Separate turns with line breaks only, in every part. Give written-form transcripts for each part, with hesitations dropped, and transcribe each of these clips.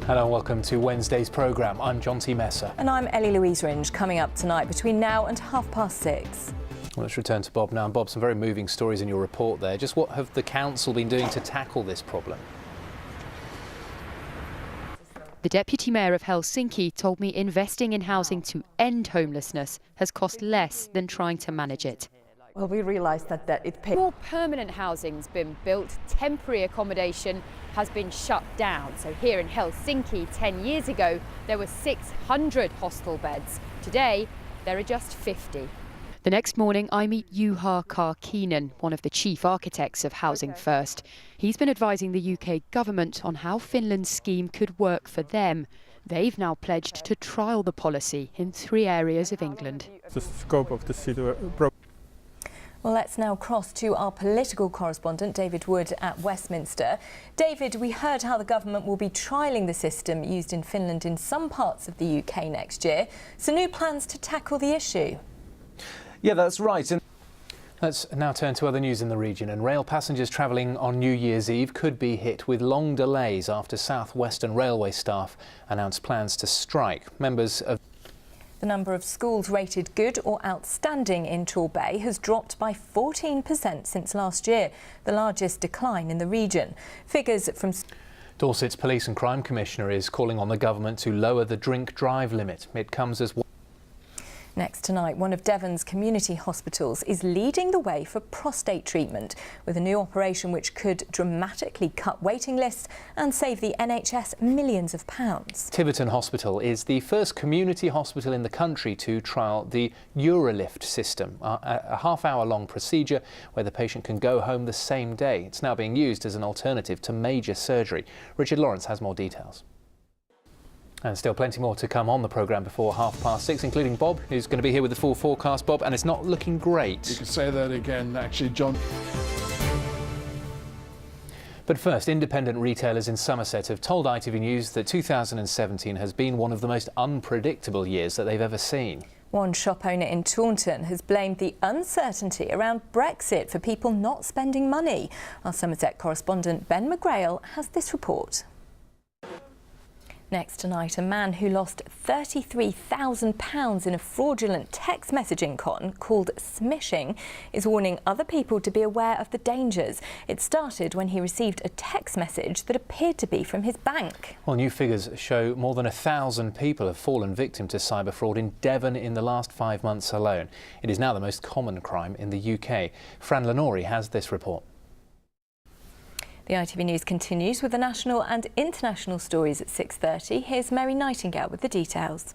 Hello and welcome to Wednesday's programme. I'm John T. Messer.
And I'm Ellie Louise Ringe. Coming up tonight between now and 6:30.
Well, let's return to Bob now. And Bob, some very moving stories in your report there. Just what have the council been doing to tackle this problem?
The Deputy Mayor of Helsinki told me investing in housing to end homelessness has cost less than trying to manage it.
Well, we realised that it pays.
More permanent housing's been built, temporary accommodation has been shut down. So here in Helsinki 10 years ago, there were 600 hostel beds. Today, there are just 50. The next morning, I meet Juha Karkinen, one of the chief architects of Housing First. He's been advising the UK government on how Finland's scheme could work for them. They've now pledged to trial the policy in 3 areas of England.
The scope of the situation.
Well, let's now cross to our political correspondent, David Wood at Westminster. David, we heard how the government will be trialling the system used in Finland in some parts of the UK next year. So new plans to tackle the issue.
Yeah, that's right.
Let's now turn to other news in the region. And rail passengers travelling on New Year's Eve could be hit with long delays after South Western Railway staff announced plans to strike. Members of
The number of schools rated good or outstanding in Torbay has dropped by 14% since last year, the largest decline in the region. Figures from
Dorset's Police and Crime Commissioner is calling on the government to lower the drink-drive limit. It comes as
Next tonight, one of Devon's community hospitals is leading the way for prostate treatment with a new operation which could dramatically cut waiting lists and save the NHS millions of pounds.
Tiverton Hospital is the first community hospital in the country to trial the Urolift system, a half-hour-long procedure where the patient can go home the same day. It's now being used as an alternative to major surgery. Richard Lawrence has more details. And still plenty more to come on the programme before 6:30, including Bob, who's going to be here with the full forecast. Bob, and it's not looking great.
You could say that again, actually, John.
But first, independent retailers in Somerset have told ITV News that 2017 has been one of the most unpredictable years that they've ever seen.
One shop owner in Taunton has blamed the uncertainty around Brexit for people not spending money. Our Somerset correspondent Ben McGrail has this report. Next tonight, a man who lost £33,000 in a fraudulent text messaging con called smishing is warning other people to be aware of the dangers. It started when he received a text message that appeared to be from his bank.
Well, new figures show more than 1,000 people have fallen victim to cyber fraud in Devon in the last 5 months alone. It is now the most common crime in the UK. Fran Lenori has this report.
The ITV News continues with the national and international stories at 6:30. Here's Mary Nightingale with the details.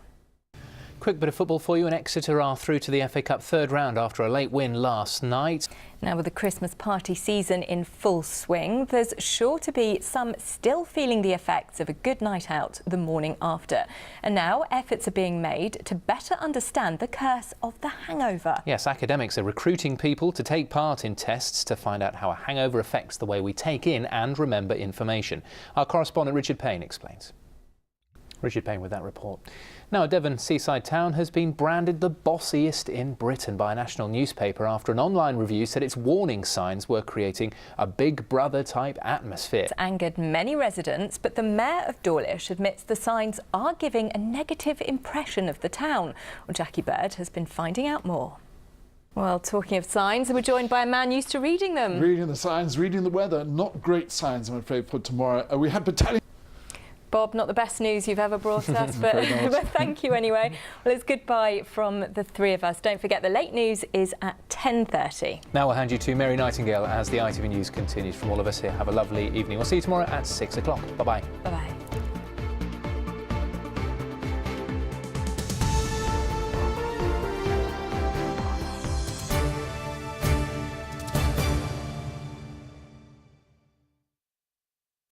Quick bit of football for you, and Exeter are through to the FA Cup third round after a late win last night. Now, with the Christmas party season in full swing, there's sure to be some still feeling the effects of a good night out the morning after. And now efforts are being made to better understand the curse of the hangover. Yes, academics are recruiting people to take part in tests to find out how a hangover affects the way we take in and remember information. Our correspondent Richard Payne explains. Richard Payne with that report. Now, a Devon seaside town has been branded the bossiest in Britain by a national newspaper after an online review said its warning signs were creating a Big Brother type atmosphere. It's angered many residents, but the Mayor of Dawlish admits the signs are giving a negative impression of the town. Well, Jackie Bird has been finding out more. Well, talking of signs, we're joined by a man used to reading them.
Reading the signs, reading the weather, not great signs, I'm afraid, for tomorrow. We have battalion.
Bob, not the best news you've ever brought us, but thank you anyway. Well, it's goodbye from the three of us. Don't forget the late news is at 10:30. Now we'll hand you to Mary Nightingale as the ITV News continues. From all of us here, have a lovely evening. We'll see you tomorrow at 6 o'clock. Bye-bye. Bye-bye.